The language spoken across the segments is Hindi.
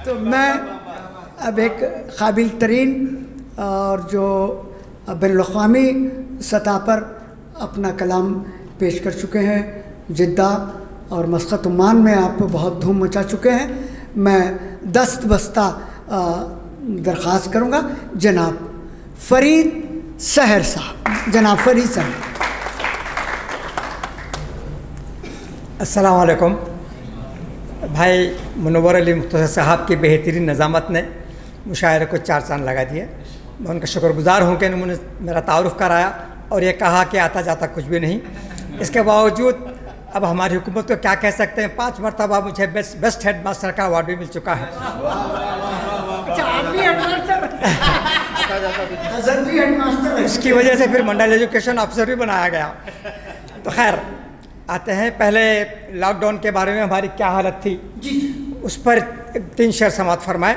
तो मैं अब एक काबिल तरीन और जो बैनुल-अक़वामी सतह पर अपना कलाम पेश कर चुके हैं, जिद्दा और मस्कत ओमान में आप बहुत धूम मचा चुके हैं। मैं दस्त बस्ता दरख्वास्त करूँगा जनाब फरीद सहर साहब। जनाब फरीद साहब। अस्सलाम वालेकुम। भाई मुनव्वर अली मुख्तसर साहब की बेहतरीन नज़ामत ने मुशायरे को चार चांद लगा दिए। मैं उनका शुक्रगुजार हूँ कि उन्होंने मेरा तारुफ़ कराया और ये कहा कि आता जाता कुछ भी नहीं। इसके बावजूद अब हमारी हुकूमत को क्या कह सकते हैं, 5 मरतबा मुझे बेस्ट हेड मास्टर का अवार्ड भी मिल चुका है। उसकी वजह से फिर मंडल एजुकेशन ऑफिसर भी बनाया गया। तो खैर आते हैं, पहले लॉकडाउन के बारे में हमारी क्या हालत थी उस पर 3 शेर समात फरमाए।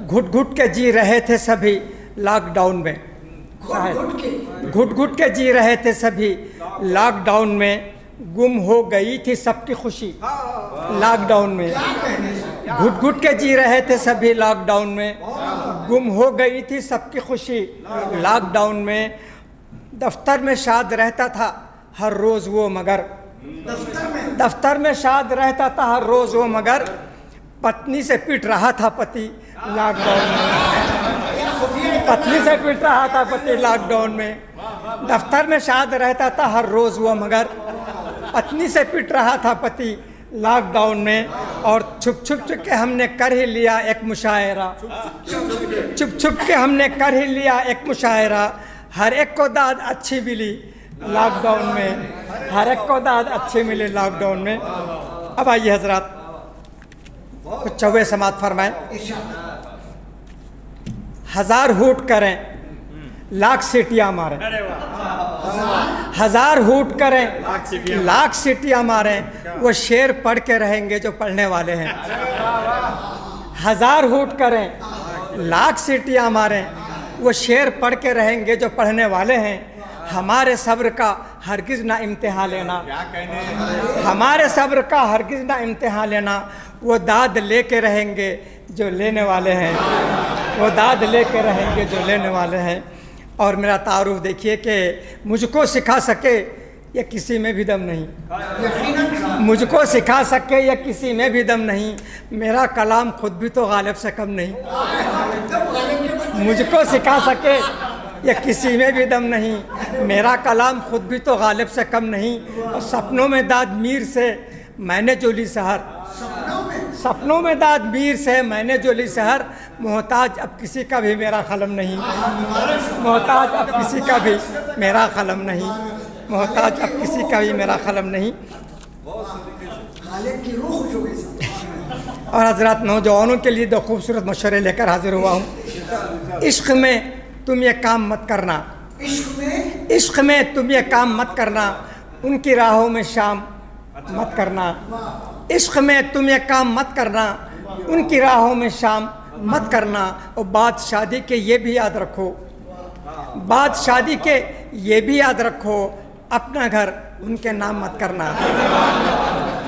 घुट घुट के जी रहे थे सभी लॉकडाउन में, घुट घुट के जी रहे थे सभी लॉकडाउन में, गुम हो गई थी सबकी खुशी लॉकडाउन में। घुट घुट के जी रहे थे सभी लॉकडाउन में, गुम हो गई थी सबकी खुशी लॉकडाउन में। दफ्तर में शाद रहता था हर रोज़ वो मगर, दफ्तर में शाद रहता था हर रोज़ वो मगर, पत्नी से पिट रहा था पति लॉकडाउन में, पत्नी से पिट रहा था पति लॉकडाउन में। दफ्तर में शाद रहता था हर रोज़ वो मगर, पत्नी से पिट रहा था पति लॉकडाउन में। और छुप छुप के हमने कर ही लिया एक मुशायरा, छुप छुप के हमने कर ही लिया एक मुशायरा, हर एक को दाद अच्छी मिली लॉकडाउन में, हर एक को दाद अच्छी मिली लॉकडाउन में। अब आइए हजरात कुछ चौबे समात फरमाएं। 1000 हुट करें लाख सीटियाँ मारें, 1000 हुट करें लाख सीटियाँ मारें, वो शेर पढ़ के रहेंगे जो पढ़ने वाले हैं। 1000 हुट करें लाख सीटियाँ मारें, वो शेर पढ़ के रहेंगे जो पढ़ने वाले हैं। हमारे सब्र का हरगिज़ ना इम्तिहान लेना, हमारे सब्र का हरगिज़ ना इम्तिहान लेना, वो दाद लेके रहेंगे जो लेने वाले हैं, वो दाद लेके रहेंगे जो लेने वाले हैं। और मेरा तारुफ देखिए कि मुझको सिखा सके ये किसी में भी दम नहीं, मुझको सिखा सके ये किसी में भी दम नहीं, मेरा कलाम खुद भी तो गालिब से कम नहीं, मुझको सिखा सके ये किसी में भी दम नहीं, मेरा कलाम खुद भी तो गालिब से कम नहीं। और सपनों में दाद मीर से मैंने जो ली सहर, सपनों में दाद मीर से मैंने जो ली सहर, मोहताज अब किसी का भी मेरा कलम नहीं, मोहताज अब किसी का भी मेरा कलम नहीं, मोहताज अब किसी का भी मेरा कलम नहीं। और हजरात नौजवानों के लिए 2 खूबसूरत मशवरे लेकर हाजिर हुआ हूँ। इश्क में तुम ये काम मत करना, इश्क में तुम ये काम मत करना, उनकी राहों में शाम मत करना, इश्क में तुम ये काम मत करना, उनकी राहों में शाम मत करना। और बात शादी के ये भी याद रखो, बात शादी के ये भी याद रखो, अपना घर उनके नाम मत करना,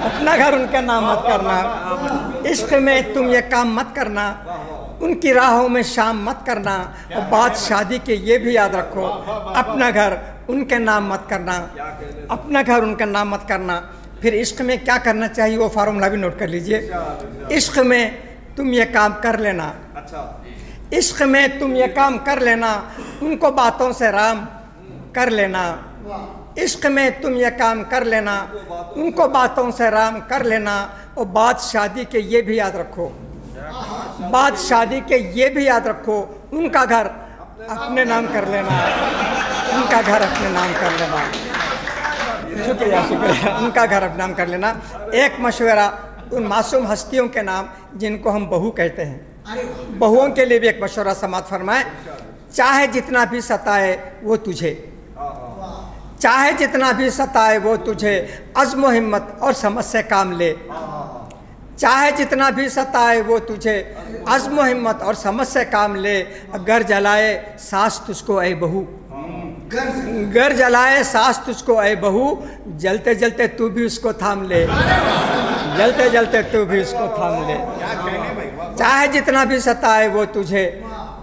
अपना घर उनके नाम मत करना। इश्क में तुम ये काम मत करना, उनकी राहों में शाम मत करना। और बात शादी के ये भी याद रखो, अपना घर उनके नाम मत करना, अपना घर उनका नाम मत करना। फिर इश्क में क्या करना चाहिए वो फार्मूला भी नोट कर लीजिए। इश्क में तुम ये काम कर लेना, इश्क में तुम ये काम कर लेना, उनको बातों से राम कर लेना। इश्क में तुम ये काम कर लेना, उनको बातों से राम कर लेना। और बात शादी के ये भी याद रखो, बात शादी के ये भी याद रखो, उनका घर अपने नाम कर लेना, उनका घर अपने नाम कर लेना। शुक्रिया शुक्रिया, उनका घर अपने नाम कर लेना। एक मशवरा उन मासूम हस्तियों के नाम जिनको हम बहू कहते हैं, बहुओं के लिए भी एक मशवरा समात फरमाए। चाहे जितना भी सताए वो तुझे, चाहे जितना भी सताए वो तुझे, अज़्म हिम्मत और समझ से काम ले। चाहे जितना भी सताए वो तुझे, अज़्म हिम्मत और समझ से काम ले। अगर जलाए सास तुझको ऐ बहू, घर जलाए सास तुझको ऐ बहू, जलते जलते तू भी उसको थाम ले, जलते जलते तू भी उसको थाम ले। चाहे जितना भी सताए वो तुझे,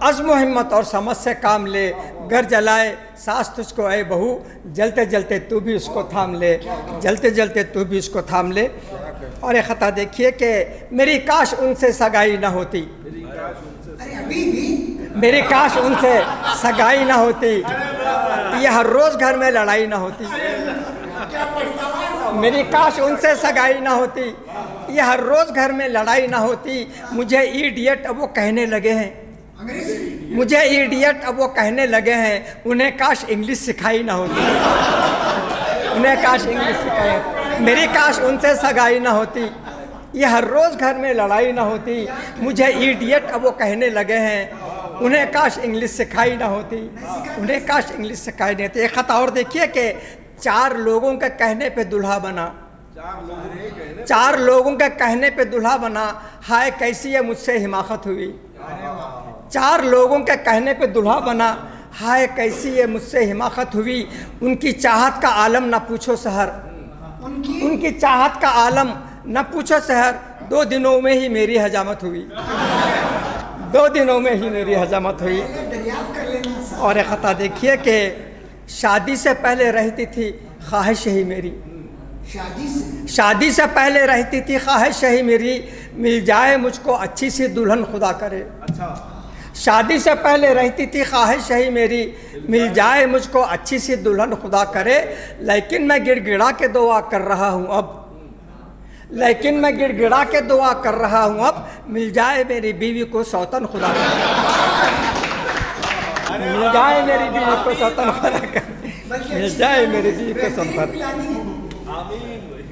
अज़्म हिम्मत और समझ से काम ले, घर जलाए सास तुझको ऐ बहू, जलते जलते तू भी उसको थाम ले, जलते जलते तू भी उसको थाम ले। और एक ख़ता देखिए कि मेरी काश उनसे सगाई ना होती, मेरी काश उनसे सगाई ना होती, ये हर रोज़ घर में लड़ाई ना होती। मेरी काश उनसे सगाई ना होती, ये हर रोज़ घर में लड़ाई ना होती। मुझे इडियट अब वो कहने लगे हैं, मुझे इडियट अब वो कहने लगे हैं, उन्हें काश इंग्लिश सिखाई ना होती, उन्हें काश इंग्लिश सिखाई। मेरी काश उनसे सगाई ना होती, ये हर रोज़ घर में लड़ाई ना होती। मुझे इडियट अब वो कहने लगे हैं, उन्हें काश इंग्लिश सिखाई ना होती, उन्हें काश इंग्लिश सिखाई नहीं होती। एक ख़त और देखिए कि 4 लोगों के कहने पे दुल्हा बना, 4 लोगों के कहने पे दुल्हा बना, हाय कैसी है मुझसे हिमाकत हुई। 4 लोगों के कहने पे दुल्हा बना, हाय कैसी है मुझसे हिमाकत हुई। उनकी चाहत का आलम न पूछो सहर, उनकी चाहत का आलम न पूछो सहर, 2 दिनों में ही मेरी हजामत हुई, 2 दिनों में ही मेरी हजामत हुई। और एक ख़ता देखिए कि शादी से पहले रहती थी ख्वाहिश ही मेरी, शादी से पहले रहती थी ख्वाहिश ही मेरी, मिल जाए मुझको अच्छी सी दुल्हन खुदा करे। शादी से पहले रहती थी ख्वाहिश ही मेरी, मिल जाए मुझको अच्छी सी दुल्हन खुदा करे। लेकिन मैं गिड़गिड़ा के दुआ कर रहा हूँ अब, लेकिन मैं गिड़गिड़ा के दुआ कर रहा हूँ अब, मिल जाए मेरी बीवी को सौतन खुदा करे, मिल जाए मेरी बीवी को सौतन खुदा करे, मिल जाए मेरी बीवी को सौतन।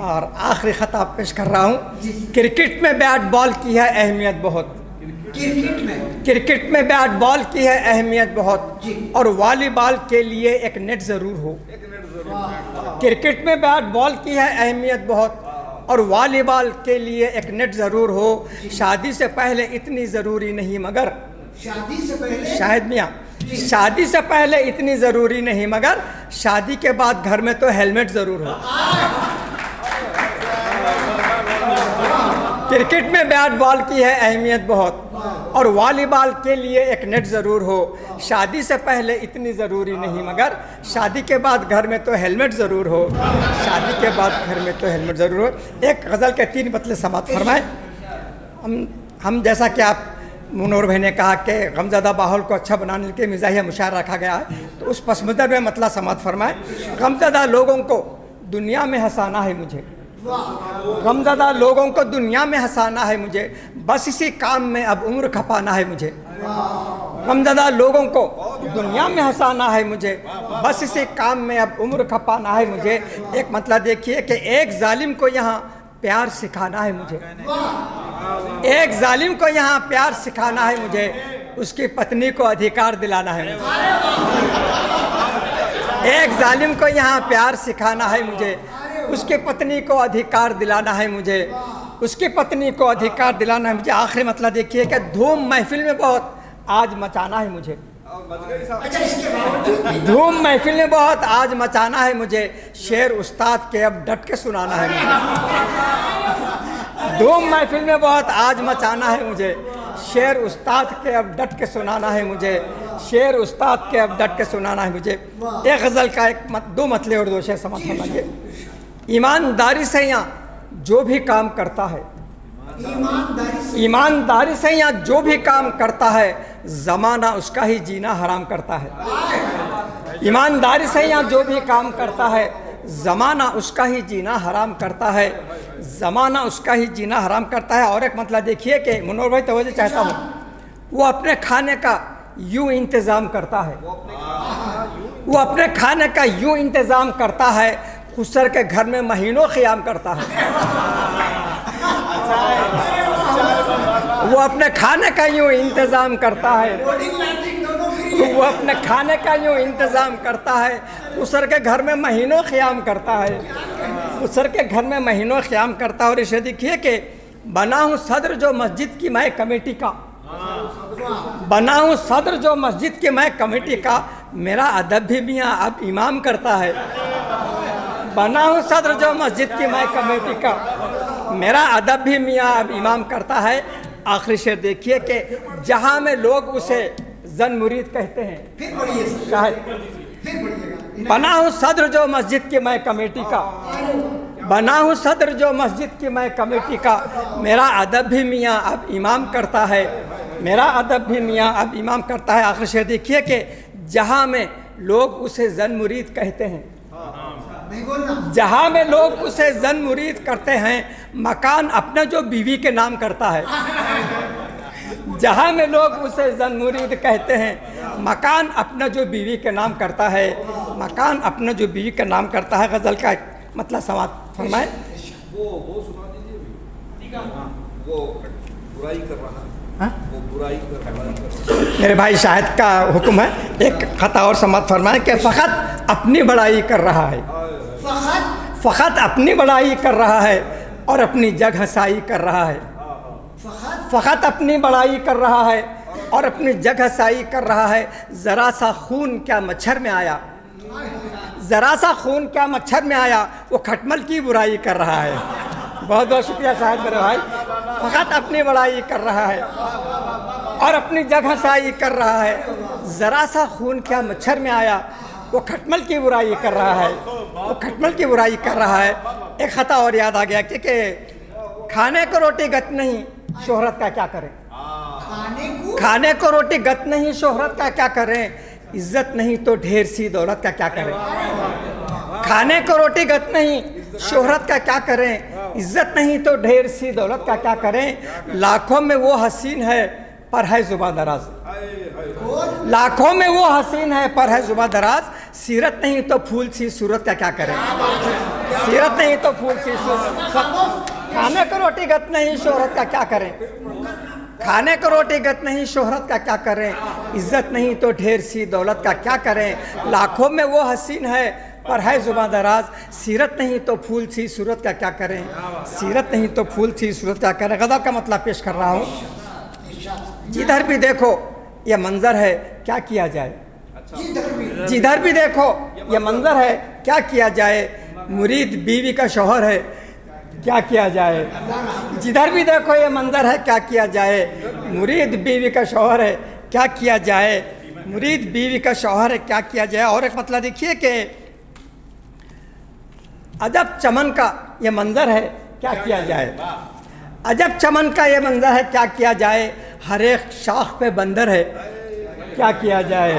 और आखिरी ख़त आप पेश कर रहा हूँ। क्रिकेट में बैट बॉल की है अहमियत बहुत, क्रिकेट में बैट बॉल की है अहमियत बहुत, और वॉलीबॉल के लिए एक नेट ज़रूर हो। क्रिकेट में बैट बॉल की है अहमियत बहुत, और वॉलीबॉल के लिए एक नेट ज़रूर हो। शादी से पहले इतनी ज़रूरी नहीं मगर, शादी से पहले शायद मियाँ, शादी से पहले इतनी ज़रूरी नहीं मगर, शादी के बाद घर में तो हेलमेट ज़रूर हो। क्रिकेट में बैट बॉल की है अहमियत बहुत, और वॉलीबॉल के लिए एक नेट ज़रूर हो। शादी से पहले इतनी ज़रूरी नहीं मगर, शादी के बाद घर में तो हेलमेट ज़रूर हो, शादी के बाद घर में तो हेलमेट ज़रूर हो। एक गज़ल के 3 मतलब समाप्त फरमाए। हम जैसा कि आप मुनोर भाई ने कहा कि गमज़दा माहौल को अच्छा बनाने के मिजाहिया मुशायरा रखा गया है, तो उस पस मंज़र में मतलब समाप्त फरमाए। गमज़दा लोगों को दुनिया में हंसाना है मुझे, गमज़दा लोगों को दुनिया में हंसाना है मुझे, बस इसी काम में अब उम्र खपाना है मुझे। गमज़दा लोगों को दुनिया में हंसाना है मुझे, बस इसी काम में अब उम्र खपाना है मुझे। एक मतलब देखिए कि एक जालिम को यहाँ प्यार सिखाना है मुझे, एक जालिम को यहाँ प्यार सिखाना है मुझे, उसकी पत्नी को अधिकार दिलाना है मुझे। एक जालिम को यहाँ प्यार सिखाना है मुझे, उसकी पत्नी को अधिकार दिलाना है मुझे, उसकी पत्नी को अधिकार दिलाना है मुझे। आखिरी मतलब देखिए कि धूम महफिल में बहुत आज मचाना है मुझे, धूम महफिल में बहुत आज मचाना है मुझे, शेर उस्ताद के अब डट के सुनाना है मुझे। धूम महफिल में बहुत आज मचाना है मुझे, शेर उस्ताद के अब डट के सुनाना है मुझे, शेर उस्ताद के अब डट के सुनाना है मुझे। एक गज़ल का 2 मतले और 2 शेर समाप्त फरमाइए। ईमानदारी से यहाँ जो भी काम करता है, ईमानदारी से यहाँ जो भी काम करता है, ज़माना उसका ही जीना हराम करता है। ईमानदारी से यहाँ जो भी काम करता है, ज़माना उसका ही जीना हराम करता है, ज़माना उसका ही जीना हराम करता है। और एक मतलब देखिए कि मुनोर भाई तवज्जो चाहता हूँ, वो अपने खाने का यूँ इंतज़ाम करता है, वो अपने खाने का यूँ इंतज़ाम करता है, खुसर के घर में महीनों क़ियाम करता है। वो अपने खाने का यूँ इंतज़ाम करता है, वो अपने खाने का यूँ इंतज़ाम करता है, खुसर के घर में महीनों क़ियाम करता है, खुसर के घर में महीनों क़ियाम करता है। और इसे देखिए कि बना हूँ सदर जो मस्जिद की मैं कमेटी का, बना हूँ सदर जो मस्जिद की मैं कमेटी का, मेरा अदब भी मियाँ अब इमाम करता है। बना हूँ सदर जो मस्जिद की मैं कमेटी का, मेरा अदब भी मियाँ अब इमाम करता है। आखिरी शेर देखिए कि जहाँ में लोग उसे जन मुरीद कहते हैं। फिर पढ़िए शायद फिर पढ़िएगा। बना हूँ सदर जो मस्जिद की मैं कमेटी का, बना हूँ सदर जो मस्जिद की मैं कमेटी का, मेरा अदब भी मियाँ अब इमाम करता है, मेरा अदब भी मियाँ अब इमाम करता है। आखिर शेर देखिए कि जहाँ में लोग उसे जन मुरीद कहते हैं, जहाँ में लोग उसे जन मुरीद करते हैं, मकान अपना जो बीवी के नाम करता है। जहाँ में लोग उसे जन मुरीद कहते हैं, मकान अपना जो बीवी के नाम करता है, मकान अपना जो बीवी का नाम करता है। गज़ल का मतलब समाप्त फरमाए। वो सुना दीजिए। वो बुराई कर रहा है, वो बुराई कर रहा है। मेरे भाई शाहिद का हुक्म है, एक खता और समाप्त फरमाए कि फ़कत अपनी बड़ाई कर रहा है, फ़कत अपनी बड़ाई कर रहा है और अपनी जग हसाई कर रहा है, फ़कत अपनी बड़ाई कर रहा है और अपनी जग हसाई कर रहा है। ज़रा सा खून क्या मच्छर में आया, ज़रा सा खून क्या मच्छर में आया, वो खटमल की बुराई कर रहा है। बहुत बहुत शुक्रिया शाहिद मेरे भाई। फ़कत अपनी बड़ाई कर रहा है और अपनी जग हसाई कर रहा है। ज़रा सा खून क्या मच्छर में आया, वो खटमल की बुराई कर रहा है, वो खटमल की बुराई कर रहा है। एक खता और याद आ गया कि खाने को रोटी गत नहीं, शोहरत का क्या करें। खाने को रोटी गत नहीं, शोहरत का क्या करें। इज्जत नहीं तो ढेर सी दौलत का क्या करें। खाने को रोटी गत नहीं, शोहरत का क्या करें। इज्जत नहीं तो ढेर सी दौलत का क्या करें। लाखों में वो हसीन है पर है जुबान दराज, लाखों में वो हसीन है पर है जुबान दराज। सीरत नहीं तो फूल सी सूरत का क्या करें। सीरत नहीं तो फूल सी सूरत। खाने को रोटी गत नहीं, शोहरत का क्या करें। खाने को रोटी गत नहीं, शोहरत का क्या करें। इज्जत नहीं तो ढेर सी दौलत का क्या करें। लाखों में वो हसीन है पर है जुबान दराज। सीरत नहीं तो फूल सी सूरत का क्या करें। सीरत नहीं तो फूल सी सूरत का करें। गज़ल का मतलब पेश कर रहा हूँ। जिधर भी देखो ये मंजर है, क्या किया जाए। जिधर भी देखो ये मंजर है, क्या किया जाए। मुरीद बीवी का शौहर है, क्या किया जाए। जिधर भी देखो ये मंजर है, क्या किया जाए। मुरीद बीवी का शौहर है, क्या किया जाए। मुरीद बीवी का शौहर है, क्या किया जाए। और एक मतलब देखिए कि अजब चमन का ये मंजर है, क्या किया जाए। अजब चमन का ये मंजर है, क्या किया जाए। हर एक शाख पे बंदर है, क्या किया जाए।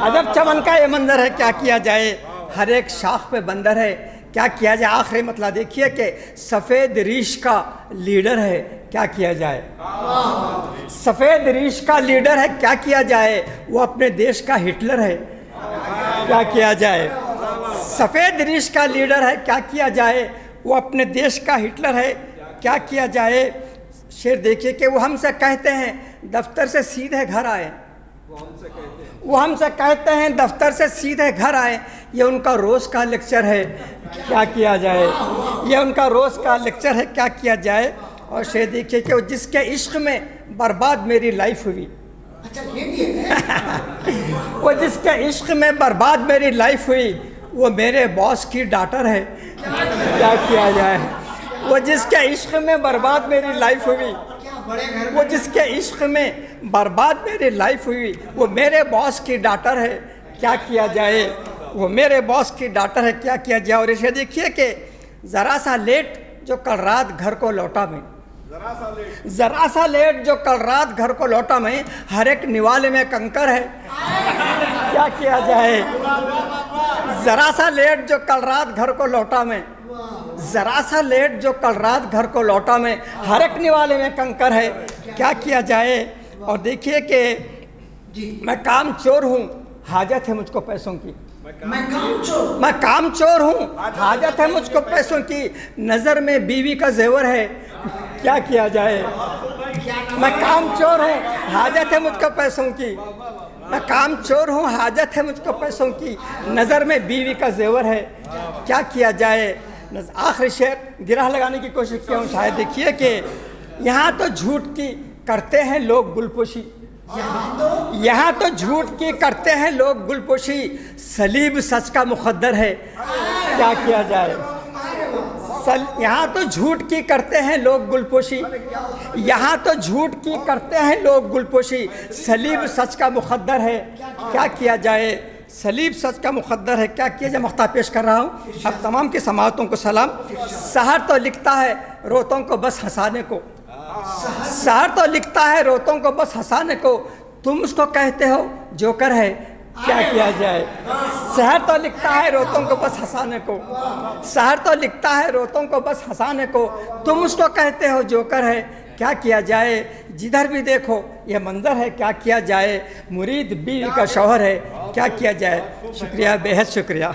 अजब चमन का ये मंजर है, क्या किया जाए। हर एक शाख पे बंदर है, क्या किया जाए। आखिरी मतलब देखिए कि सफ़ेद रीश का लीडर है, क्या किया जाए। सफ़ेद रीश का लीडर है, क्या किया जाए। वो अपने देश का हिटलर है, क्या किया जाए। सफ़ेद रीश का लीडर है, क्या किया जाए। वो अपने देश का हिटलर है, क्या किया जाए। शेर देखिए कि वो हमसे कहते हैं दफ्तर से सीधे घर आए। वो हमसे कहते हैं दफ्तर से सीधे घर आए। ये उनका रोज़ का लेक्चर है, क्या किया जाए। ये उनका रोज़ का लेक्चर है, क्या किया जाए। और शेर देखिए कि जिसके इश्क में बर्बाद मेरी लाइफ हुई। अच्छा ये भी है। वो जिसके इश्क में बर्बाद मेरी लाइफ हुई, वो मेरे बॉस की डॉटर है, क्या किया जाए। वो जिसके इश्क में बर्बाद मेरी लाइफ हुई, वो जिसके इश्क में बर्बाद मेरी लाइफ हुई, वो मेरे बॉस की डॉटर है, क्या किया जाए। वो मेरे बॉस की डॉटर है, क्या किया जाए। और इसे देखिए कि ज़रा सा लेट जो कल रात घर को लौटा मैं, ज़रा सा लेट जो कल रात घर को लौटा मैं। हर एक निवाले में कंकर है, क्या किया जाए। ज़रा सा लेट जो कल रात घर को लौटा मैं, ज़रा सा लेट जो कल रात घर को लौटा मैं। हर एक निवाले में कंकर है, क्या किया जाए। और देखिए कि मैं काम चोर हूँ, हाजत है मुझको पैसों की। मैं काम चोर हूँ, हाजत है मुझको पैसों की। नज़र में बीवी का जेवर है, क्या किया जाए। मैं काम चोर हूँ, हाजत है मुझको पैसों की। मैं काम चोर हूँ, हाजत है मुझको पैसों की। नज़र में बीवी का जेवर है, क्या किया जाए। आखिरी शेर गिरह लगाने की कोशिश किया हूँ। शायद देखिए कि यहाँ तो झूठ की करते हैं लोग गुलपोशी, यहाँ तो झूठ की करते हैं लोग गुलपोशी। सलीब सच का मुकद्दर है, क्या किया जाए। यहाँ तो झूठ की करते हैं लोग गुलपोशी, यहाँ तो झूठ की करते हैं लोग गुलपोशी। सलीब सच का मुक़द्दर है, क्या किया जाए? सलीब सच का मुक़द्दर है, क्या किया जाए? मख्ता पेश कर रहा हूँ। अब तमाम की समाअतों को सलाम। सहर तो लिखता है रोतों को बस हंसाने को, सहर तो लिखता है रोतों को बस हंसाने को, तुम उसको कहते हो जोकर है, क्या किया जाए? सहर तो लिखता है रोतों को बस हंसाने को, सहर तो लिखता है रोतों को बस हंसाने को, तुम उसको कहते हो जोकर है, क्या किया जाए? जिधर भी देखो यह मंजर है, क्या किया जाए? मुरीद बीवी का शौहर है, क्या किया जाए? शुक्रिया, बेहद शुक्रिया।